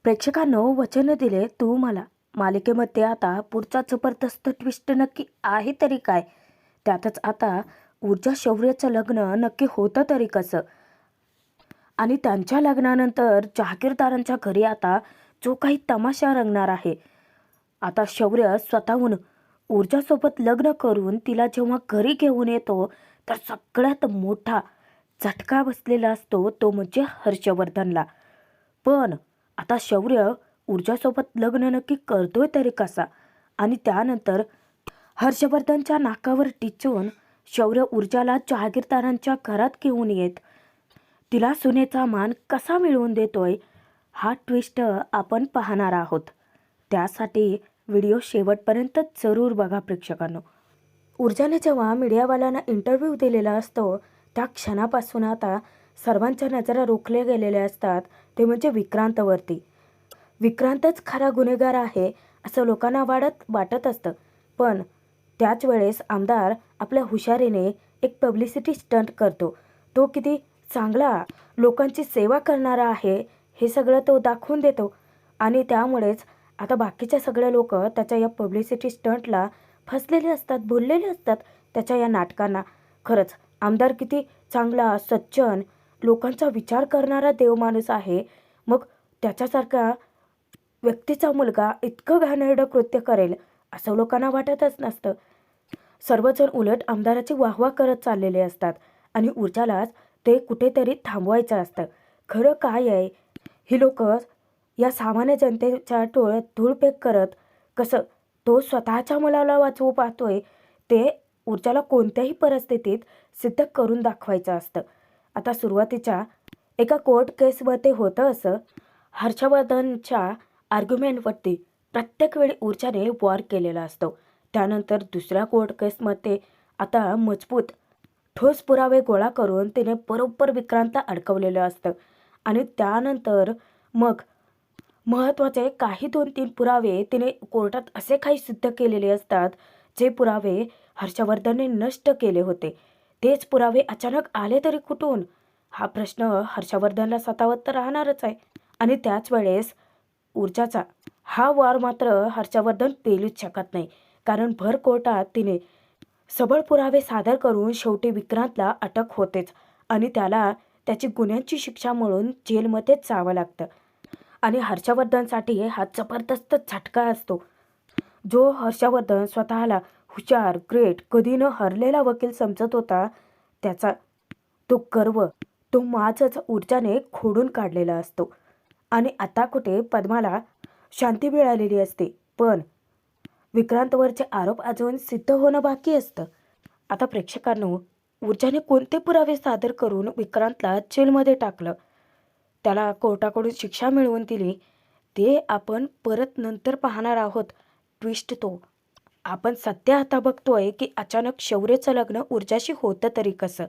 प्रेक्षकांनो वचन दिले तू मला मालिकेमध्ये आता पुढचा जबरदस्त ट्विस्ट नक्की आहे तरी काय. त्यातच आता ऊर्जा शौर्याचं लग्न नक्की होतं तरी कसं. आणि त्यांच्या लग्नानंतर जहागीरदारांच्या घरी आता जो काही तमाशा रंगणार आहे. आता शौर्य स्वतःहून ऊर्जासोबत लग्न करून तिला जेव्हा घरी घेऊन येतो तर सगळ्यात मोठा झटका बसलेला असतो तो म्हणजे हर्षवर्धनला. पण आता शौर्य ऊर्जासोबत लग्न नक्की करतोय तरी कसा. आणि त्यानंतर हर्षवर्धनच्या नाकावर टिचून शौर्य ऊर्जाला जहागीरदारांच्या घरात घेऊन येत तिला सुनेचा मान कसा मिळवून देतोय हा ट्विस्ट आपण पाहणार आहोत. त्यासाठी व्हिडिओ शेवटपर्यंत जरूर बघा प्रेक्षकांनो. ऊर्जाने जेव्हा मीडियावाल्यांना इंटरव्ह्यू दिलेला असतो त्या क्षणापासून आता सर्वांच्या नजरा रोखल्या गेलेल्या असतात ते म्हणजे विक्रांतवरती. विक्रांतच खरा गुन्हेगार आहे असं लोकांना वाटत असतं. पण त्याच वेळेस आमदार आपल्या हुशारीने एक पब्लिसिटी स्टंट करतो. तो किती चांगला लोकांची सेवा करणारा आहे हे सगळं तो दाखवून देतो. आणि त्यामुळेच आता बाकीचे सगळे लोक त्याच्या या पब्लिसिटी स्टंटला फसलेले असतात, बोललेले असतात त्याच्या या नाटकांना. खरंच आमदार किती चांगला, सज्जन, लोकांचा विचार करणारा देवमाणूस आहे. मग त्याच्यासारखा व्यक्तीचा मुलगा इतकं घाणेरडं कृत्य करेल असं लोकांना वाटतच नसतं. सर्वजण उलट आमदाराची वाहवा करत चाललेले असतात आणि ऊर्जालाच ते कुठेतरी थांबवायचं असतं. खरं काय आहे ही लोक या सामान्य जनतेच्या डोळ्यात धूळफेक करत कसं तो स्वतःच्या मुलाला वाचवू पाहतोय ते ऊर्जाला कोणत्याही परिस्थितीत सिद्ध करून दाखवायचं असतं. आता सुरुवातीच्या एका कोर्ट केसमध्ये होतं असं. हर्षवर्धनच्या आर्ग्युमेंटवरती प्रत्येक वेळी ऊर्जाने वॉर केलेला असतो. त्यानंतर दुसऱ्या कोर्ट केसमध्ये आता मजबूत ठोस पुरावे गोळा करून तिने बरोबर विक्रांतला अडकवलेलं असतं. आणि त्यानंतर मग महत्त्वाचे काही 2-3 पुरावे तिने कोर्टात असे काही सिद्ध केलेले असतात जे पुरावे हर्षवर्धनने नष्ट केले होते. तेच पुरावे अचानक आले तरी कुठून हा प्रश्न हर्षवर्धनला सतावत तर राहणारच आहे. आणि त्याच वेळेस ऊर्जाचा हा वार मात्र हर्षवर्धन पेलूच शकत नाही. कारण भर कोर्टात तिने सबळ पुरावे सादर करून शेवटी विक्रांतला अटक होतेच आणि त्याला त्याची गुन्ह्यांची शिक्षा म्हणून जेलमध्येच जावं लागतं. आणि हर्षवर्धनसाठी हा जबरदस्त झटका असतो. जो हर्षवर्धन स्वतःला हुशार, ग्रेट, कधी न हरलेला वकील समजत होता त्याचा तो गर्व, तो माझच ऊर्जाने खोडून काढलेला असतो. आणि आता कुठे पद्माला शांती मिळालेली असते. पण विक्रांतवरचे आरोप अजून सिद्ध होणं बाकी असतं. आता प्रेक्षकांनो ऊर्जाने कोणते पुरावे सादर करून विक्रांतला जेलमध्ये टाकलं, त्याला कोर्टाकडून शिक्षा मिळवून दिली ते आपण परत नंतर पाहणार आहोत. ट्विस्ट तो आपण सध्या आता बघतोय की अचानक शौर्यचं लग्न ऊर्जाशी होतं तरी कसं.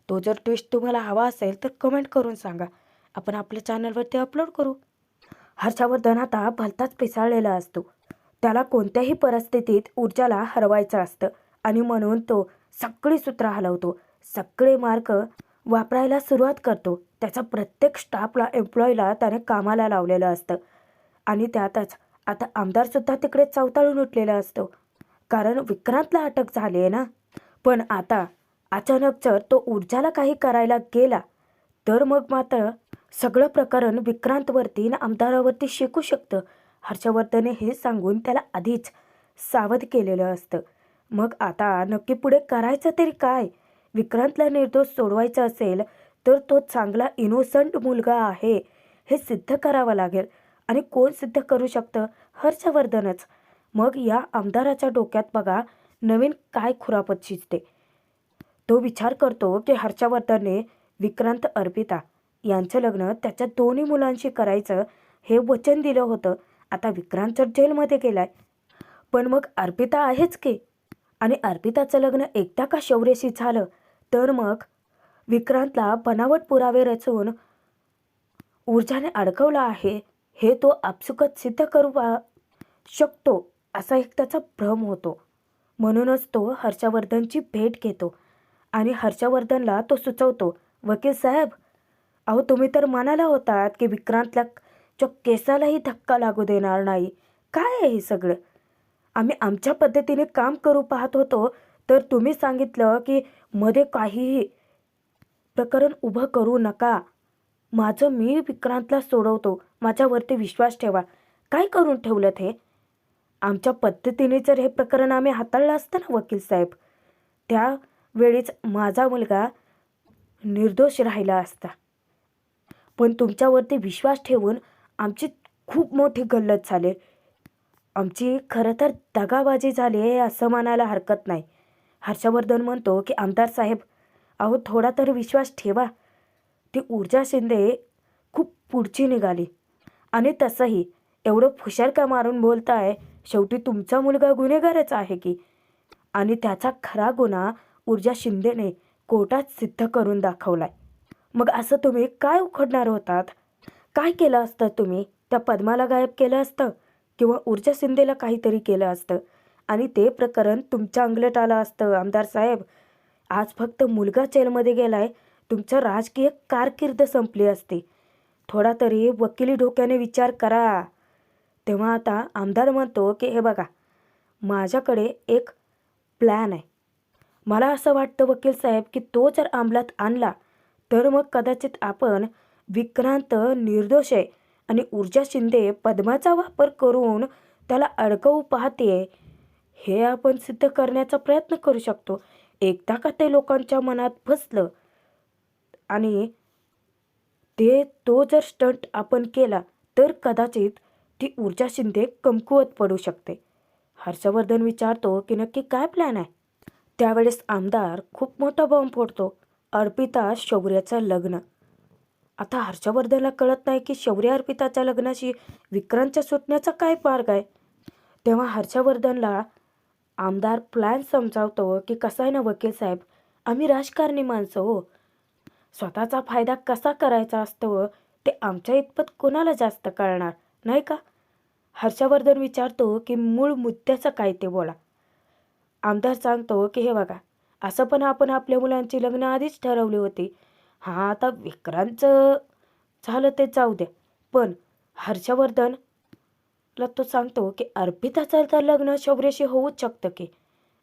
तो जर ट्विस्ट तुम्हाला हवा असेल तर कमेंट करून सांगा, आपण आपल्या चॅनलवरती अपलोड करू. हर्षवर्धन आता भलताच पिसाळलेला असतो. त्याला कोणत्याही परिस्थितीत ऊर्जाला हरवायचं असतं आणि म्हणून तो सगळी सूत्र हलवतो, सगळे मार्ग वापरायला सुरुवात करतो. त्याचा प्रत्येक स्टाफला, एम्प्लॉईला त्याने कामाला लावलेलं असतं. आणि त्यातच आता आमदारसुद्धा तिकडे चवताळून उठलेला असतो कारण विक्रांतला अटक झाली आहे ना. पण आता अचानक जर तो ऊर्जाला काही करायला गेला तर मग मात्र सगळं प्रकरण विक्रांतवरती आणि आमदारावरती शेकू शकतं. हर्षवर्धनने हे सांगून त्याला आधीच सावध केलेलं असतं. मग आता नक्की पुढे करायचं तरी काय. विक्रांतला निर्दोष सोडवायचं असेल तर तो चांगला इनोसंट मुलगा आहे हे सिद्ध करावं लागेल. आणि कोण सिद्ध करू शकतं, हर्षवर्धनच. मग या आमदाराच्या डोक्यात बघा नवीन काय खुरापत शिजते. तो विचार करतो की हर्षवर्धनने विक्रांत अर्पिता यांचं लग्न त्याच्या दोन्ही मुलांशी करायचं हे वचन दिलं होतं. आता विक्रांत तर जेलमध्ये गेलाय पण मग अर्पिता आहेच की. आणि अर्पिताचं लग्न एकदा का शौर्यशी झालं तर मग विक्रांतला बनावट पुरावे रचून ऊर्जाने अडकवलं आहे हे तो आपसुकच सिद्ध करू शकतो असा एक त्याचा भ्रम होतो. म्हणूनच तो हर्षवर्धनची भेट घेतो आणि हर्षवर्धनला तो सुचवतो, वकील साहेब, अहो तुम्ही तर म्हणाला होतात की विक्रांतला केसालाही धक्का लागू देणार नाही. काय आहे हे सगळं? आम्ही आमच्या पद्धतीने काम करू पाहत होतो, तर तुम्ही सांगितलं की मध्ये काहीही प्रकरण उभं करू नका. माझं मी विक्रांतला सोडवतो, माझ्यावरती विश्वास ठेवा. काय करून ठेवलं हे? आमच्या पद्धतीने जर हे प्रकरण आम्ही हाताळलं असतं ना वकील साहेब, त्यावेळीच माझा मुलगा निर्दोष राहिला असता. पण तुमच्यावरती विश्वास ठेवून आमची खूप मोठी गल्लत झाली. आमची खरं तर दगाबाजी झाली आहे असं म्हणायला हरकत नाही. हर्षवर्धन म्हणतो की आमदार साहेब, अहो थोडा तर विश्वास ठेवा. ती ऊर्जा शिंदे खूप पुढची निघाली. आणि तसंही एवढं फुशार का मारून बोलताय? शेवटी तुमचा मुलगा गुन्हेगारच आहे की. आणि त्याचा खरा गुन्हा ऊर्जा शिंदेने कोर्टात सिद्ध करून दाखवलाय. मग असं तुम्ही काय उखडणार होतात? काय केलं असतं तुम्ही? त्या पद्माला गायब केलं असतं किंवा ऊर्जा शिंदेला काहीतरी केलं असतं आणि ते प्रकरण तुमच्या अंगलट आलं असतं. आमदार साहेब, आज फक्त मुलगा जेलमध्ये गेलाय, तुमचं राजकीय कारकीर्द संपली असती. थोडा तरी वकिली डोक्याने विचार करा. तेव्हा आता आमदार म्हणतो की हे बघा, माझ्याकडे एक प्लॅन आहे. मला असं वाटतं वकील साहेब की तो जर अंमलात आणला तर मग कदाचित आपण विक्रांत निर्दोष आहे आणि ऊर्जा शिंदे पद्माचा वापर करून त्याला अडकवू पाहते हे आपण सिद्ध करण्याचा प्रयत्न करू शकतो. एकदा का ते लोकांच्या मनात बसलं आणि तो जर स्टंट आपण केला तर कदाचित ती ऊर्जा शिंदे कमकुवत पडू शकते. हर्षवर्धन विचारतो की नक्की काय प्लॅन आहे? त्यावेळेस आमदार खूप मोठा बॉम्ब फोडतो. अर्पिता शौर्याचं लग्न. आता हर्षवर्धनला कळत नाही की शौर्य अर्पिताच्या लग्नाशी विक्रांतच्या सुटण्याचा काय मार्ग आहे. तेव्हा हर्षवर्धनला आमदार प्लॅन समजावतो की कसं आहे ना वकील साहेब, आम्ही राजकारणी माणसं हो. स्वतःचा फायदा कसा करायचा असतो ते आमच्या इतपत कोणाला जास्त कळणार नाही का? हर्षवर्धन विचारतो की मूळ मुद्द्याचं काय ते बोला. आमदार सांगतो की हे बघा, असं पण आपण आपल्या मुलांची लग्न आधीच ठरवली होती. हां, आता विक्रांतचं झालं ते जाऊ द्या. पण हर्षवर्धनला तो सांगतो की अर्पिताचं तर लग्न शौर्याशी होऊच शकतं की.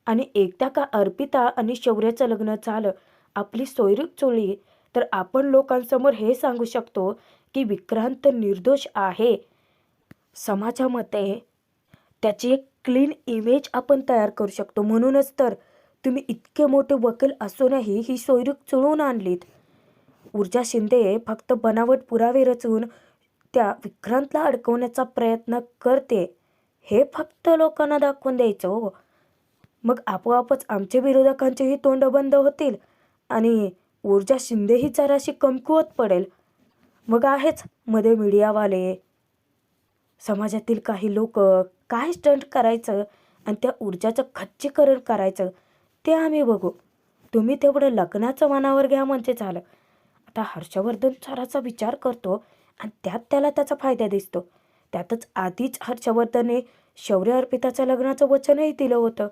आणि एकदा का अर्पिता आणि शौर्याचं लग्न झालं, आपली सोयरीक जुळली, तर आपण लोकांसमोर हे सांगू शकतो की विक्रांत निर्दोष आहे. समाजामध्ये त्याची एक क्लीन इमेज आपण तयार करू शकतो. म्हणूनच तर तुम्ही इतके मोठे वकील असूनही ही सोयरीक जुळवून आणलीत. ऊर्जा शिंदे फक्त बनावट पुरावे रचून त्या विक्रांतला अडकवण्याचा प्रयत्न करते, हे फक्त लोकांना दाखवून द्यायचं हो. मग आपोआपच आमच्या विरोधकांचेही तोंड बंद होतील आणि ऊर्जा शिंदेही जराशी कमकुवत पडेल. मग आहेच मध्ये मीडियावाले, समाजातील काही लोक, काय स्टंट करायचं आणि त्या ऊर्जाचं खच्चीकरण करायचं ते आम्ही बघू. तुम्ही तेवढं लग्नाचं मनावर घ्या म्हणजे झालं. आता हर्षवर्धन जराचा विचार करतो आणि त्यात त्याला त्याचा फायदा दिसतो. त्यातच आधीच हर्षवर्धनने शौर्य अर्पिताच्या लग्नाचं वचनही दिलं होतं.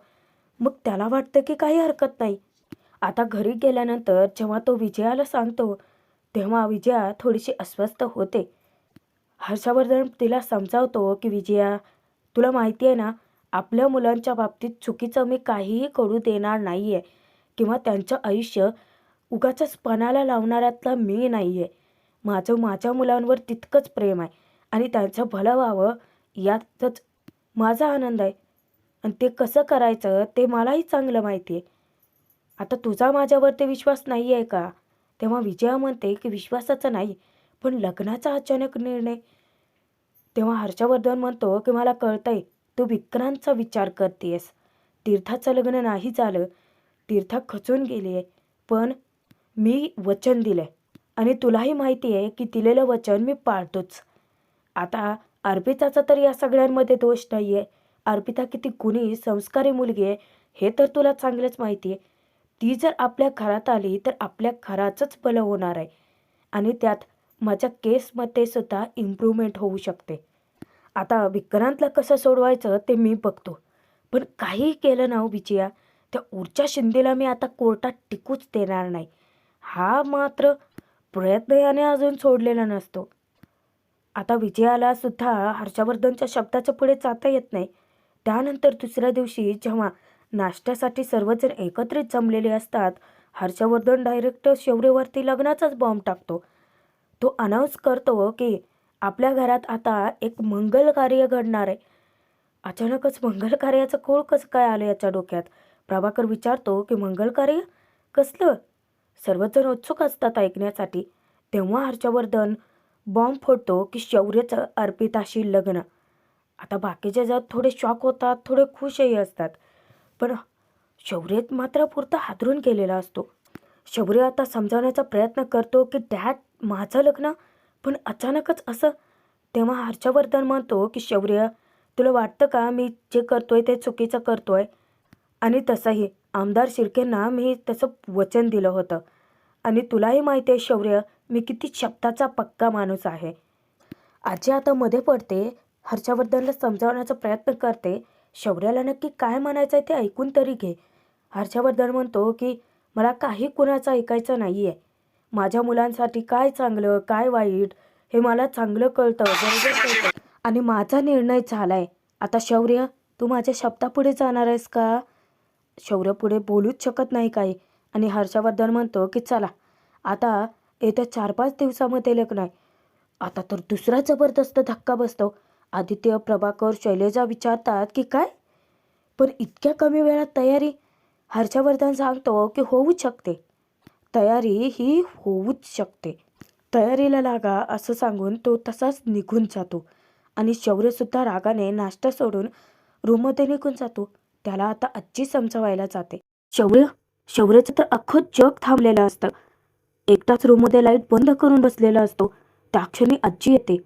मग त्याला वाटतं की काही हरकत नाही. आता घरी गेल्यानंतर जेव्हा तो विजयाला सांगतो तेव्हा विजया थोडीशी अस्वस्थ होते. हर्षवर्धन तिला समजावतो की विजया, तुला माहिती आहे ना, आपल्या मुलांच्या बाबतीत चुकीचं मी काहीही करू देणार नाही आहे किंवा त्यांचं आयुष्य उगाचच पणाला लावणाऱ्यातला मी नाही आहे. माझं माझ्या मुलांवर तितकंच प्रेम आहे आणि त्यांचं भलं व्हावं यातच माझा आनंद आहे. आणि ते कसं करायचं ते मलाही चांगलं माहिती आहे. आता तुझा माझ्यावरती विश्वास नाही आहे का? तेव्हा विजया म्हणते की विश्वासाचा नाही, पण लग्नाचा अचानक निर्णय. तेव्हा हर्षवर्धन म्हणतो की मला कळतंय तू विक्रांतचा विचार करतेस. तीर्थाचं लग्न नाही झालं, तीर्था खचून गेली आहे, पण मी वचन दिलंय आणि तुलाही माहिती आहे की दिलेलं वचन मी पाळतोच. आता अर्पिताचा तर या सगळ्यांमध्ये दोष नाही आहे. अर्पिता किती गुणी संस्कारी मुलगी आहे हे तर तुला चांगलंच माहिती आहे. ती जर आपल्या घरात आली तर आपल्या घराचंच भलं होणार आहे आणि त्यात माझ्या केसमध्ये सुद्धा इम्प्रूव्हमेंट होऊ शकते. आता विक्रांतला कसं सोडवायचं ते मी बघतो. पण काहीही केलं ना हो विजया, त्या ऊर्जा शिंदेला मी आता कोर्टात टिकूच देणार नाही. हा मात्र प्रयत्न याने अजून सोडलेला नसतो. आता विजयाला सुद्धा हर्षवर्धनच्या शब्दाच्या पुढे जाता येत नाही. त्यानंतर दुसऱ्या दिवशी जेव्हा नाश्त्यासाठी सर्वजण एकत्रित जमलेले असतात, हर्षवर्धन डायरेक्ट शौर्यवरती लग्नाचाच बॉम्ब टाकतो. तो अनाऊन्स करतो की आपल्या घरात आता एक मंगल कार्य घडणार आहे. अचानकच मंगल कार्याचं खोड कसं काय आलं याच्या डोक्यात. प्रभाकर विचारतो की मंगल कार्य कसलं? सर्वजण उत्सुक असतात ऐकण्यासाठी. तेव्हा हर्षवर्धन बॉम्ब फोडतो की शौर्याचं अर्पिताशी लग्न. आता बाकीचे जण थोडे शॉक होतात, थोडे खुशही असतात. पण शौर्य मात्र पुरता हादरून गेलेला असतो. शौर्य आता समजावण्याचा प्रयत्न करतो की डॅड माझं लग्न, पण अचानकच असं. तेव्हा हर्षवर्धन म्हणतो की शौर्य, तुला वाटतं का मी जे करतोय ते चुकीचं करतोय? आणि तसंही आमदार शिर्केंना मी तसं वचन दिलं होतं. आणि तुलाही माहिती आहे शौर्य, मी किती शब्दाचा पक्का माणूस आहे. आजी आता मध्ये पडते, हर्षवर्धनला समजावण्याचा प्रयत्न करते. शौर्याला नक्की काय म्हणायचं आहे ते ऐकून तरी घे. हर्षवर्धन म्हणतो की मला काही कुणाचं ऐकायचं नाही आहे. माझ्या मुलांसाठी काय चांगलं काय वाईट हे मला चांगलं कळतं, बरोबर कळतं. आणि माझा निर्णय झाला आहे. आता शौर्य, तू माझ्या शब्दापुढे जाणार आहेस का? शौर्य पुढे बोलूच शकत नाही काही. आणि हर्षवर्धन म्हणतो की चला, आता येत्या 4-5 दिवसामध्ये लग्न आहे. आता तर दुसरा जबरदस्त धक्का बसतो. आदित्य, प्रभाकर, शैलेजा विचारतात की काय? पण इतक्या कमी वेळात तयारी? हर्षवर्धन सांगतो की होऊच शकते. तयारी ही होऊच शकते. तयारीला लागा असं सांगून तो तसाच निघून जातो. आणि शौर्यसुद्धा रागाने नाश्ता सोडून रूममध्ये निघून जातो. त्याला आता आजी समजावायला जाते. शौर्यचं तर अख्खं जग थांबलेलं असतं. एकटाच रूममध्ये लाईट बंद करून बसलेला असतो. त्या क्षणी आजी येते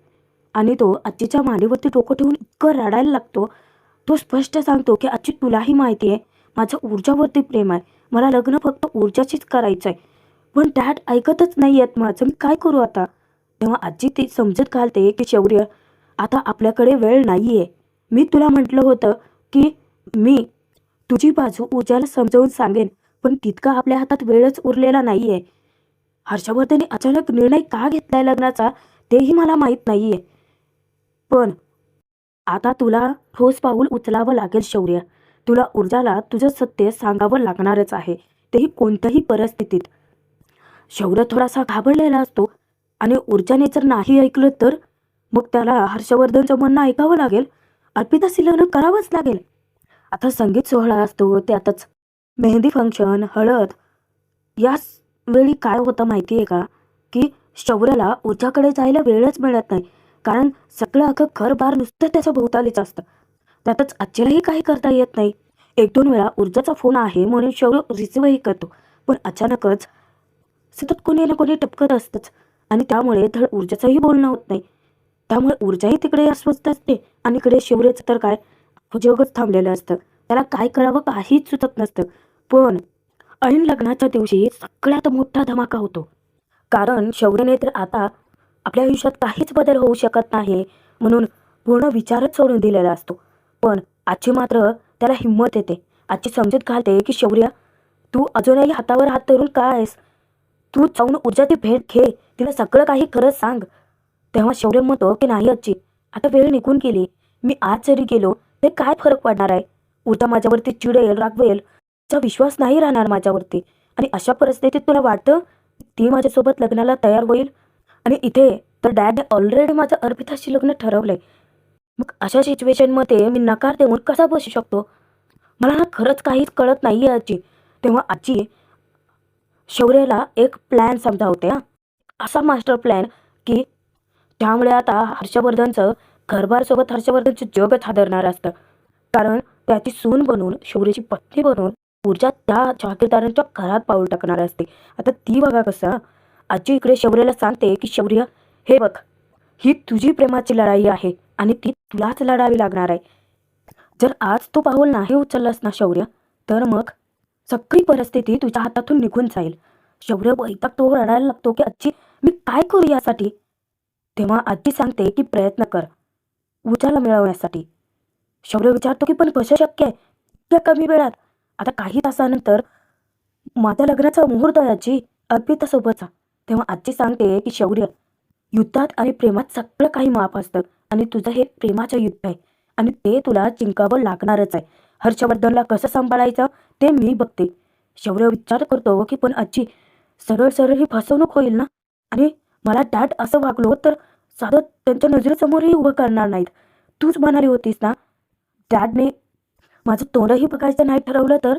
आणि तो आजीच्या मांडीवरती डोकं ठेवून इतकं रडायला लागतो. तो स्पष्ट सांगतो की आजी, तुलाही माहिती आहे माझं ऊर्जावरती प्रेम आहे. मला लग्न फक्त ऊर्जाचीच करायचं आहे. पण डॅड ऐकतच नाही आहेत माझं, मी काय करू आता? तेव्हा आजी ती समजत घालते की शौर्य, आता आपल्याकडे वेळ नाही आहे. मी तुला म्हटलं होतं की मी तुझी बाजू ऊर्जाला समजावून सांगेन, पण तितका आपल्या हातात वेळच उरलेला नाही आहे. हर्षवर्धनने अचानक निर्णय का घेतलाय लग्नाचा तेही मला माहीत नाही आहे. पण आता तुला ठोस पाऊल उचलावं लागेल शौर्य. तुला ऊर्जाला तुझं सत्य सांगावं लागणारच आहे, तेही कोणत्याही परिस्थितीत. शौर्य थोडासा घाबरलेला असतो आणि ऊर्जाने जर नाही ऐकलं तर मग त्याला हर्षवर्धनचं म्हणणं ऐकावं लागेल. अर्पिताशी लग्न करावंच लागेल. आता संगीत सोहळा असतो, त्यातच मेहंदी फंक्शन, हळद. याच वेळी काय होतं माहिती आहे का, की शौर्याला ऊर्जाकडे जायला वेळच मिळत नाही. कारण सगळं अख्खं घरबार नुसतं त्याच्या भोवतालीच असतं. त्यातच आजीलाही काही करता येत नाही. 1-2 वेळा ऊर्जाचा फोन आहे म्हणून शौर्य रिसिव्हही करतो. पण अचानकच सतत कोणी ना कोणी टपकत असतंच आणि त्यामुळे धड ऊर्जाचंही बोलणं होत नाही. त्यामुळे ऊर्जाही तिकडे अस्वस्थ असते आणि इकडे शौर्याचं तर काय, जगच थांबलेलं असतं. त्याला काय करावं काहीच सुचत नसतं. पण ऐन लग्नाच्या दिवशी सगळ्यात मोठा धमाका होतो. कारण शौर्यने तर आता आपल्या आयुष्यात काहीच बदल होऊ शकत नाही म्हणून पूर्ण विचारच सोडून दिलेला असतो. पण आजी मात्र त्याला हिंमत देते. आजी समजूत घालते की शौर्य, तू अजूनही हातावर हात धरून का आहेस? तू जाऊन ऊर्जाची भेट घे, तिला सगळं काही खरं सांग. तेव्हा शौर्य म्हणतो की नाही आजी, आता वेळ निघून गेली. मी आज जरी गेलो ते काय फरक पडणार आहे? ऊर्जा माझ्यावरती चिडेल, रागवेल, तिचा विश्वास नाही राहणार माझ्यावरती. आणि अशा परिस्थितीत तुला वाटतं ती माझ्यासोबत लग्नाला तयार होईल? आणि इथे तर डॅड ऑलरेडी माझं अर्पिताशी लग्न ठरवलंय. मग अशा सिच्युएशनमध्ये मी नकार देऊन कसा बसू शकतो? मला ना खरंच काहीच कळत नाही आहे आजी. तेव्हा आजी शौर्याला एक प्लॅन समजावते हां. असा मास्टर प्लॅन की त्यामुळे आता हर्षवर्धनचं घरबारसोबत हर्षवर्धनचं जगच हादरणार असतं. कारण त्याची सून बनून, शौर्याची पत्नी बनून ऊर्जा त्या जहागीरदारांच्या घरात पाऊल टाकणार असते. आता ती बघा कसं. आजी इकडे शौर्याला सांगते की शौर्य, हे बघ, ही तुझी प्रेमाची लढाई आहे आणि ती तुलाच लढावी लागणार आहे. जर आज तू पाऊल नाही उचललास ना शौर्य, तर मग सगळी परिस्थिती तुझ्या हातातून निघून जाईल. शौर्य वैतागतो, रडायला लागतो की आजी, मी काय करू यासाठी? तेव्हा आजी सांगते की प्रयत्न कर ऊर्जाला मिळवण्यासाठी. शौर्य विचारतो की पण कसं शक्य आहे इतक्या कमी वेळात? आता काही तासानंतर माझ्या लग्नाचा मुहूर्त आहे आजी, अर्पितासोबतचा. तेव्हा आजी सांगते की शौर्य, युद्धात आणि प्रेमात सगळं काही माफ असतं आणि तुझं हे प्रेमाचं युद्ध आहे आणि ते तुला जिंकावं लागणारच आहे. हर्षवर्धनला कसं सांभाळायचं ते मी बघते. शौर्य विचार करतो की पण आजी, सरळ सरळ ही फसवणूक होईल ना? आणि मला डॅड असं वागलो तर साधं त्यांच्या नजरेसमोरही उभं करणार नाहीत. तूच म्हणाली होतीस ना, डॅडने माझं तोंडही बघायचं नाही ठरवलं तर?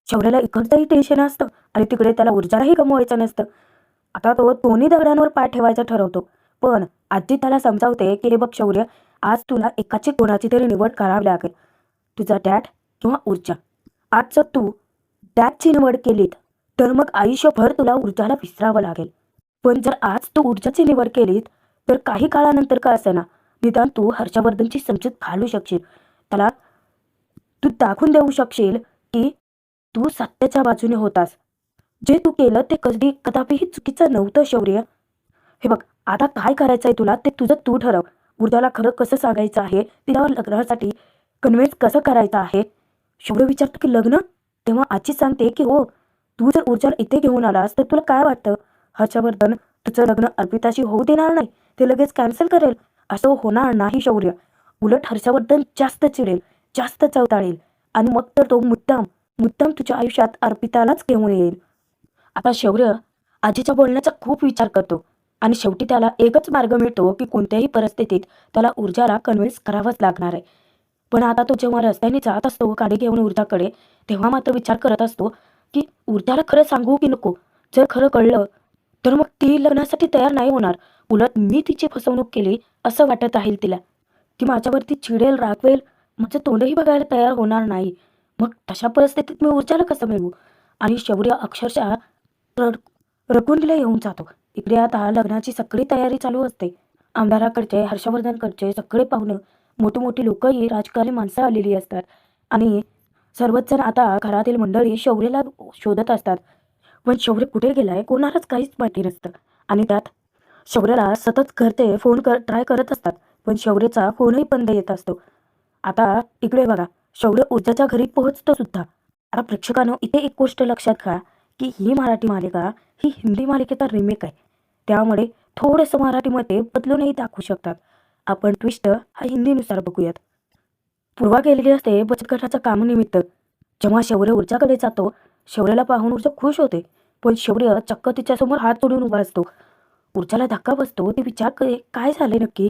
शौर्याला इकडचंही टेन्शन असतं आणि तिकडे त्याला ऊर्जाही गमवायचं नसतं. आता तो दोन्ही दगडांवर पाय ठेवायचा ठरवतो. पण आजी त्याला समजावते की हे बघ शौर्य, आज तुला एकाची कोणाची तरी निवड करावी लागेल. तुझा डॅड किंवा ऊर्जा. आज जर तू डॅडची निवड केलीत तर मग आयुष्यभर तुला ऊर्जाला विसरावं लागेल. पण जर आज तू ऊर्जाची निवड केलीत तर काही काळानंतर का असेना निदान तू हर्षवर्धनची समजूत घालू शकशील. त्याला तू दाखवून देऊ शकशील की तू सत्याच्या बाजूने होतास. जे तू केलं ते कधी कदापिही चुकीचं नव्हतं शौर्य. हे बघ, आता काय करायचंय तुला ते तुझं तू ठरव. ऊर्जाला खरं कसं सांगायचं आहे, तिला लग्नासाठी कन्व्हिन्स कसं करायचं आहे. शौर्य विचारतो की लग्न? तेव्हा आजी सांगते की हो, तू जर ऊर्जाला इथे घेऊन आलास तर तुला काय वाटतं, हर्षवर्धन तुझं लग्न अर्पिताशी होऊ देणार नाही, ते लगेच कॅन्सल करेल? असं होणार नाही शौर्य. उलट हर्षवर्धन जास्त चिडेल, जास्त चवताळेल आणि मग तर तो मुद्दाम मुद्दाम तुझ्या आयुष्यात अर्पितालाच घेऊन येईल. आता शौर्य आजीच्या बोलण्याचा खूप विचार करतो आणि शेवटी त्याला एकच मार्ग मिळतो की कोणत्याही परिस्थितीत त्याला ऊर्जाला कन्व्हिन्स करावंच लागणार आहे. पण आता तो जेव्हा रस्त्याने जात असतो गाडी घेऊन ऊर्जाकडे, तेव्हा मात्र विचार करत असतो की ऊर्जाला खरं सांगू की नको. जर खरं कळलं तर मग ती लग्नासाठी तयार नाही होणार. उलट मी तिची फसवणूक केली असं वाटत राहील तिला. ती माझ्यावरती चिडेल, रागवेल, माझं तोंडही बघायला तयार होणार नाही. मग तशा परिस्थितीत मी ऊर्जाला कसं मिळवू? आणि शौर्य अक्षरशः रड रकुंडीला येऊन जातो. इकडे आता लग्नाची सगळी तयारी चालू असते. आमदाराकडचे, हर्षवर्धनकडचे सगळे पाहुणे, मोठी-मोठी लोकंही, राजकारणी माणसं आलेली असतात आणि सर्वच जण आता घरातील मंडळी शौर्यला शोधत असतात. पण शौर्य कुठे गेलाय कोणालाच काहीच माहिती नसतं आणि त्यात शौर्याला सतत घरचे फोन ट्राय करत असतात. पण शौर्यचा फोनही बंद येत असतो. आता इकडे बघा, शौर्य ऊर्जाच्या घरी पोहोचतो सुद्धा. आता प्रेक्षकांनो इथे एक गोष्ट लक्षात घ्या की ही मराठी मालिका ही हिंदी मालिकेचा रिमेक आहे. त्यामुळे थोडंसं मराठीमध्ये बदलूनही दाखवू शकतात. आपण ट्विस्ट हा हिंदीनुसार बघूयात. पूर्वा गेलेली असते बचत गटाच्या कामानिमित्त. जेव्हा शौर्य ऊर्जाकडे जातो, शौर्याला पाहून ऊर्जा खुश होते. पण शौर्य चक्क तिच्यासमोर हात जोडून उभा असतो. ऊर्जाला धक्का बसतो. ती विचार करे काय झाले नक्की.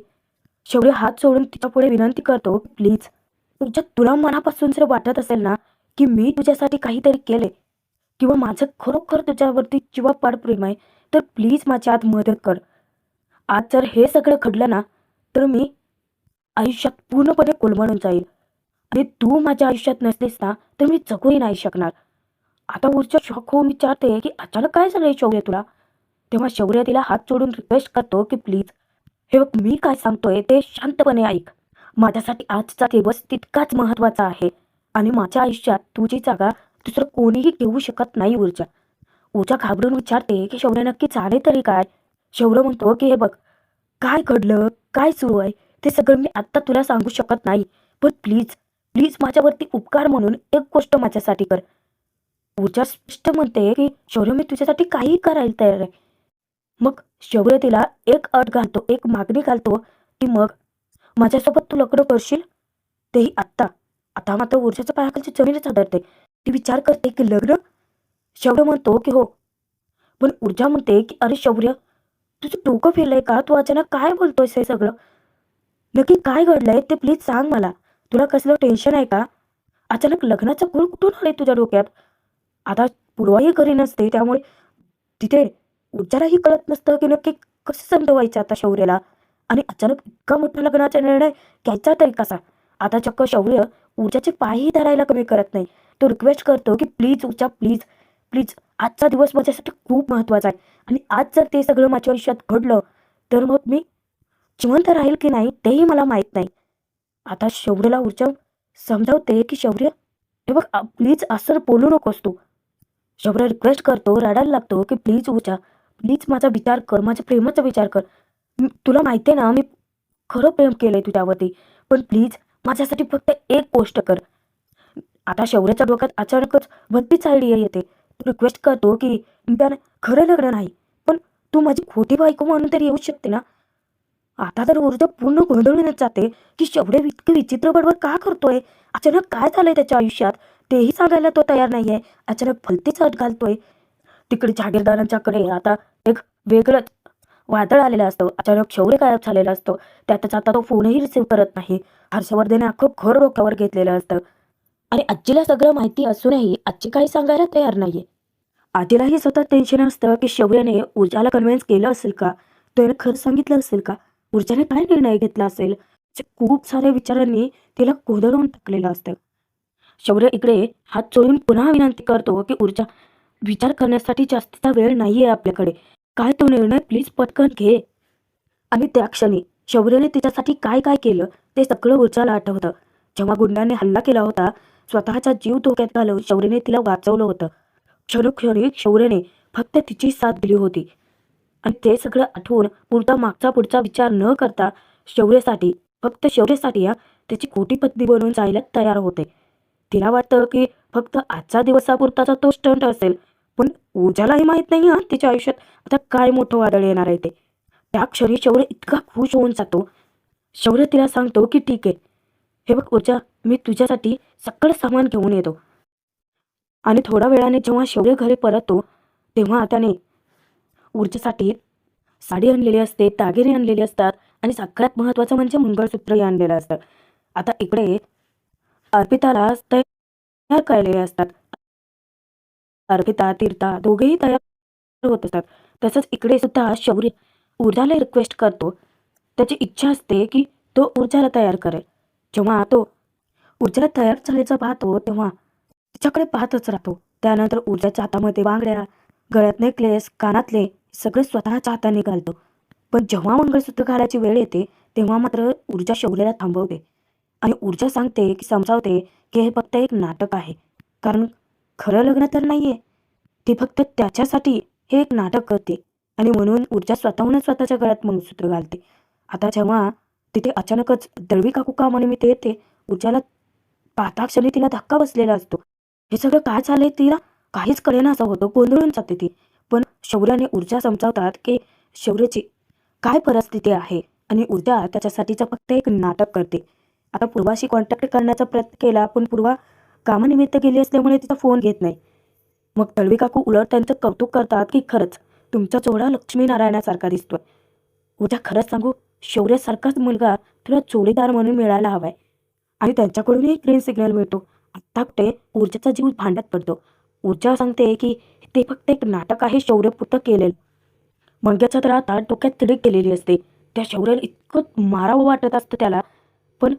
शौर्य हात जोडून तिच्यापुढे विनंती करतो, प्लीज ऊर्जा, तुला मनापासून जर वाटत असेल ना की मी तुझ्यासाठी काहीतरी केले किंवा माझं खरोखर तुझ्यावरती जीवापाड प्रेम आहे, तर प्लीज माझी आज मदत कर. आज जर हे सगळं घडलं ना तर मी आयुष्यात पूर्णपणे कोलमडून जाईल आणि तू माझ्या आयुष्यात नसलीस ना तर मी जगूही नाही शकणार. आता ऊर्जा शॉक होऊन विचारते की अचानक काय झालंय शौर्य तुला. तेव्हा शौर्य तिला हात जोडून रिक्वेस्ट करतो की प्लीज, हे बघ मी काय सांगतोय ते शांतपणे ऐक. माझ्यासाठी आजचा दिवस तितकाच महत्त्वाचा आहे आणि माझ्या आयुष्यात तुझी जागा दुसरं कोणीही घेऊ शकत नाही ऊर्जा. ऊर्जा घाबरून विचारते की शौर्य नक्की झाले तरी काय. शौर्य म्हणतो की हे बघ, काय घडलं, काय सुरू आहे ते सगळं मी आत्ता तुला सांगू शकत नाही. पण प्लीज प्लीज माझ्यावरती उपकार म्हणून एक गोष्ट माझ्यासाठी कर. ऊर्जा स्पष्ट म्हणते की शौर्य मी तुझ्यासाठी काहीही करायला तयार आहे. मग शौर्य तिला एक अट घालतो, एक मागणी घालतो की मग माझ्यासोबत तू लग्न करशील, तेही आत्ता. आता मात्र ऊर्जाच्या पायाखालची जमीनच आदळते. ती विचार करते की लग्न. शौर्य म्हणतो की हो. पण ऊर्जा म्हणते की अरे शौर्य, तुझं डोकं फिरलंय का? तू अचानक काय बोलतोयस हे सगळं? नक्की काय घडलंय ते प्लीज सांग मला. तुला कसलं टेन्शन आहे का? अचानक लग्नाचा खूळ कुठून आलाय तुझ्या डोक्यात? आता पूर्वाही घरी नसते त्यामुळे तिथे ऊर्जालाही कळत नसतं की नक्की कसं समजवायचं आता शौर्याला. आणि अचानक इतका मोठा लग्नाचा निर्णय घ्यायचा तरी कसा. आता चक्क शौर्य ऊर्जाचे पायही धरायला कमी करत नाही. तो रिक्वेस्ट करतो की प्लीज ऊर्जा, प्लीज प्लीज, आजचा दिवस माझ्यासाठी खूप महत्त्वाचा आहे आणि आज जर ते सगळं माझ्या आयुष्यात घडलं तर मग मी जिवंत राहील की नाही तेही मला माहीत नाही. आता शौर्यला ऊर्जा समजावते की शौर्य, हे बघ प्लीज असं बोलू नकोस तू. शौर्य रिक्वेस्ट करतो, रडायला लागतो की प्लीज ऊर्जा, प्लीज माझा विचार कर, माझ्या प्रेमाचा विचार कर. तुला माहिती आहे ना मी खरं प्रेम केलंय तुझ्यावरती. पण प्लीज माझ्यासाठी फक्त एक गोष्ट कर. आता शौर्याच्या डोक्यात अचानकच भलतीच आयडिया येते. तो रिक्वेस्ट करतो की निदान खरं लग्न नाही, पण तू माझी खोटी बायको म्हणून तरी येऊ शकते ना. आता तर ऊर्जा पूर्ण गोंधळूनच जाते की शौर्य इतकं विचित्र बडबड का करतोय. अचानक काय झालंय त्याच्या आयुष्यात तेही सांगायला तो तयार नाहीये. अचानक भलतीच अट घालतोय. तिकडे जहागीरदारांच्याकडे आता एक वेगळंच वादळ आलेलं असतं. अचानक शौर्य गायब झालेला असतो. त्यातच आता तो फोनही रिसीव्ह करत नाही. हर्षवर्धनने अख्खं घर डोक्यावर घेतलेलं असतं आणि आजीला सगळं माहिती असूनही आजी काही सांगायला तयार नाहीये. आजीलाही स्वतः टेन्शन असतं की शौर्याने ऊर्जाला कन्व्हिन्स केलं असेल का, त्याने खरं सांगितलं असेल का, ऊर्जाने काय निर्णय घेतला असेल. असे खूप साऱ्या विचारांनी तिला गोंधळून टाकलेलं असतं. शौर्य इकडे हात जोडून पुन्हा विनंती करतो की ऊर्जा, विचार करण्यासाठी जास्तीचा वेळ नाहीये आपल्याकडे. काय तो निर्णय प्लीज पटकन घे. आणि त्या क्षणी शौर्यने तिच्यासाठी काय काय केलं ते सगळं ऊर्जाला आठवतं. जेव्हा गुंडांनी हल्ला केला होता, स्वतःचा जीव धोक्यात घालून शौर्यने तिला वाचवलं होतं. क्षणोक्षणी शौर्यने फक्त तिची साथ दिली होती. आणि ते सगळं आठवून पुरता मागचा पुढचा विचार न करता शौर्यसाठी, फक्त शौर्यसाठी त्याची खोटी पत्नी बनून जायला तयार होते. तिला वाटतं की फक्त आजचा दिवसापुरताचा तो स्टंट असेल, पण ऊर्जालाही माहीत नाही तिच्या आयुष्यात आता काय मोठं वादळ येणार आहे ते. त्या क्षणी शौर्य इतका खुश होऊन जातो. शौर्य तिला सांगतो की ठीक आहे, हे बघ ऊर्जा, मी तुझ्यासाठी सगळं सामान घेऊन येतो. आणि थोड्या वेळाने जेव्हा शौर्य घरी परततो, तेव्हा त्याने ऊर्जेसाठी साडी आणलेली असते, दागिने आणलेले असतात आणि सगळ्यात महत्त्वाचं म्हणजे मंगळसूत्रही आणलेलं असतं. आता इकडे अर्पिताला तयार केलेले असतात. अर्पिता, तीर्था दोघेही तयार होत असतात. तसंच इकडे सुद्धा शौर्य ऊर्जाला रिक्वेस्ट करतो. त्याची इच्छा असते की तो ऊर्जाला तयार करेल. जेव्हा तो ऊर्जाला तयार झाल्याचं पाहतो, तेव्हा तिच्याकडे पाहतच राहतो. त्यानंतर ऊर्जाच्या हातामध्ये बांगड्या, गळ्यात नेकलेस, कानातले सगळं स्वतःच्या हाताने घालतो. पण जेव्हा मंगळसूत्र घालायची वेळ येते, तेव्हा मात्र ऊर्जा शौर्याला थांबवते आणि ऊर्जा सांगते की समजावते की हे फक्त एक नाटक आहे. कारण खरं लग्न तर नाहीये. ती फक्त त्याच्यासाठी हे एक नाटक करते आणि म्हणून ऊर्जा स्वतःहूनच स्वतःच्या गळ्यात मंगळसूत्र घालते. आता जेव्हा तिथे अचानकच दळवी काकू कामानिमित्त येते, ऊर्जाला पाहता क्षणी तिला धक्का बसलेला असतो. हे सगळं काय झालंय तिला काहीच कळेनासं होतं, गोंधळून जाते ती. पण शौर्याने ऊर्जा समजावतात की शौर्याची काय परिस्थिती आहे आणि ऊर्जा त्याच्यासाठीचं फक्त एक नाटक करते. आता पूर्वाशी कॉन्टॅक्ट करण्याचा प्रयत्न केला, पण पूर्वा कामानिमित्त गेली असल्यामुळे तिचा फोन घेत नाही. मग दळवी काकू उलट त्यांचं कौतुक करतात की खरंच तुमचा जोडा लक्ष्मीनारायणासारखा दिसतोय. ऊर्जा, खरंच सांगू, शौर्यासारखाच मुलगा तुला जोडीदार म्हणून मिळायला हवाय. आणि त्यांच्याकडूनही ग्रीन सिग्नल मिळतो. आत्ता कुठे ऊर्जेचा जीव भांड्यात पडतो. ऊर्जा सांगते की ते फक्त एक नाटक आहे शौर्यपुरतं केलेलं. मंग्याच्या तर आता डोक्यात तिडीक केलेली असते. त्या शौर्याला इतकं मारावं वाटत असतं त्याला, पण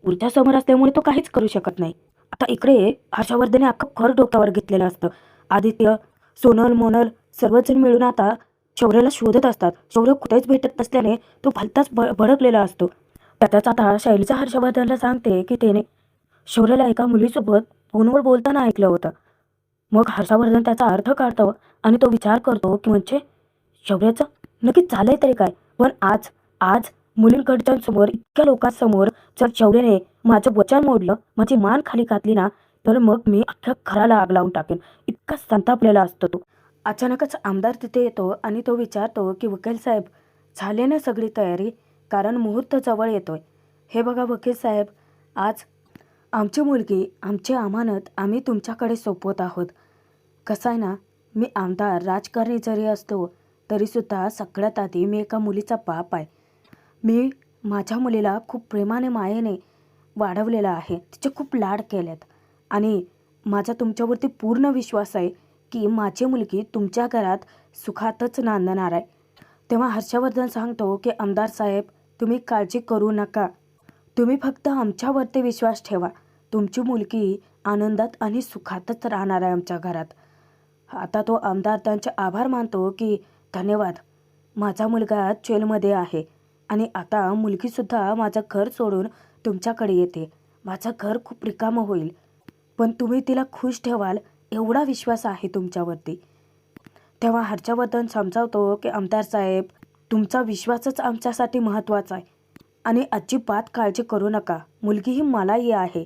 ऊर्जासमोर असल्यामुळे तो काहीच करू शकत नाही. आता इकडे हर्षवर्धनने अख्खं घर डोक्यावर घेतलेलं असतं. आदित्य, सोनल, मोनल सर्वजण मिळून आता शौर्याला शोधत असतात. शौर्य कुठेच भेटत नसल्याने तो भलताच भडकलेला असतो. त्यातच आता शैलजा हर्षवर्धनला सांगते की त्याने शौर्याला एका मुलीसोबत फोनवर बोलताना ऐकलं होतं. मग हर्षवर्धन त्याचा अर्थ काढतो आणि तो विचार करतो की म्हणजे शौर्याचं नक्की झालंय तरी काय. पण आज आज मुलींकडच्यांसमोर, इतक्या लोकांसमोर जर शौर्याने माझं वचन मोडलं, माझी मान खाली घातली ना, तर मग मी अख्ख्या घराला आग लावून टाकेन. इतका संतापलेला असतो तो. अचानकच आमदार तिथे येतो आणि तो विचारतो की वकील साहेब, झाले ना सगळी तयारी, कारण मुहूर्त जवळ येतोय. हे बघा वकील साहेब, आज आमची मुलगी, आमची अमानत आम्ही तुमच्याकडे सोपवत आहोत. कसं आहे ना, मी आमदार राजकारणी जरी असतो तरीसुद्धा सगळ्यात आधी मी एका मुलीचा बाप आहे. मी माझ्या मुलीला खूप प्रेमाने मायेने वाढवलेलं आहे, तिचे खूप लाड केलेत आणि माझा तुमच्यावरती पूर्ण विश्वास आहे की माझी मुलगी तुमच्या घरात सुखातच नांदणार आहे. तेव्हा हर्षवर्धन सांगतो की आमदार साहेब, तुम्ही काळजी करू नका, तुम्ही फक्त आमच्यावरती विश्वास ठेवा. तुमची मुलगी आनंदात आणि सुखातच राहणार आहे आमच्या घरात. आता तो आमदार त्यांचे आभार मानतो की धन्यवाद, माझा मुलगा जेलमध्ये आहे आणि आता मुलगीसुद्धा माझं घर सोडून तुमच्याकडे येते. माझं घर खूप रिकामं होईल, पण तुम्ही तिला खुश ठेवाल एवढा विश्वास आहे तुमच्यावरती. तेव्हा हर्षवर्धन समजावतो की आमदार साहेब, तुमचा विश्वासच आमच्यासाठी महत्त्वाचा आहे आणि अजिबात काळजी करू नका. मुलगी ही मलाही आहे,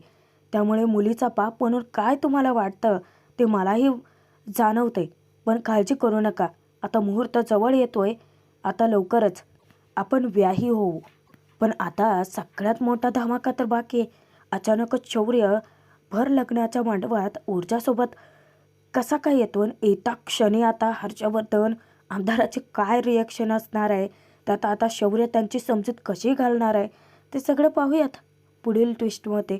त्यामुळे मुलीचा बाप म्हणून काय तुम्हाला वाटतं ते मलाही जाणवते. पण काळजी करू नका, आता मुहूर्त जवळ येतोय, आता लवकरच आपण व्याही होऊ. पण आता सगळ्यात मोठा धमाका तर बाकी आहे. अचानकच शौर्य भर लग्नाच्या मंडपात ऊर्जासोबत कसा काय येतो आणि येता क्षणी आता हर्षवर्धन आमदाराचे काय रिॲक्शन असणार आहे, त्यात आता शौर्य त्यांची समजूत कशी घालणार आहे, ते सगळं पाहूयात पुढील ट्विस्टमध्ये.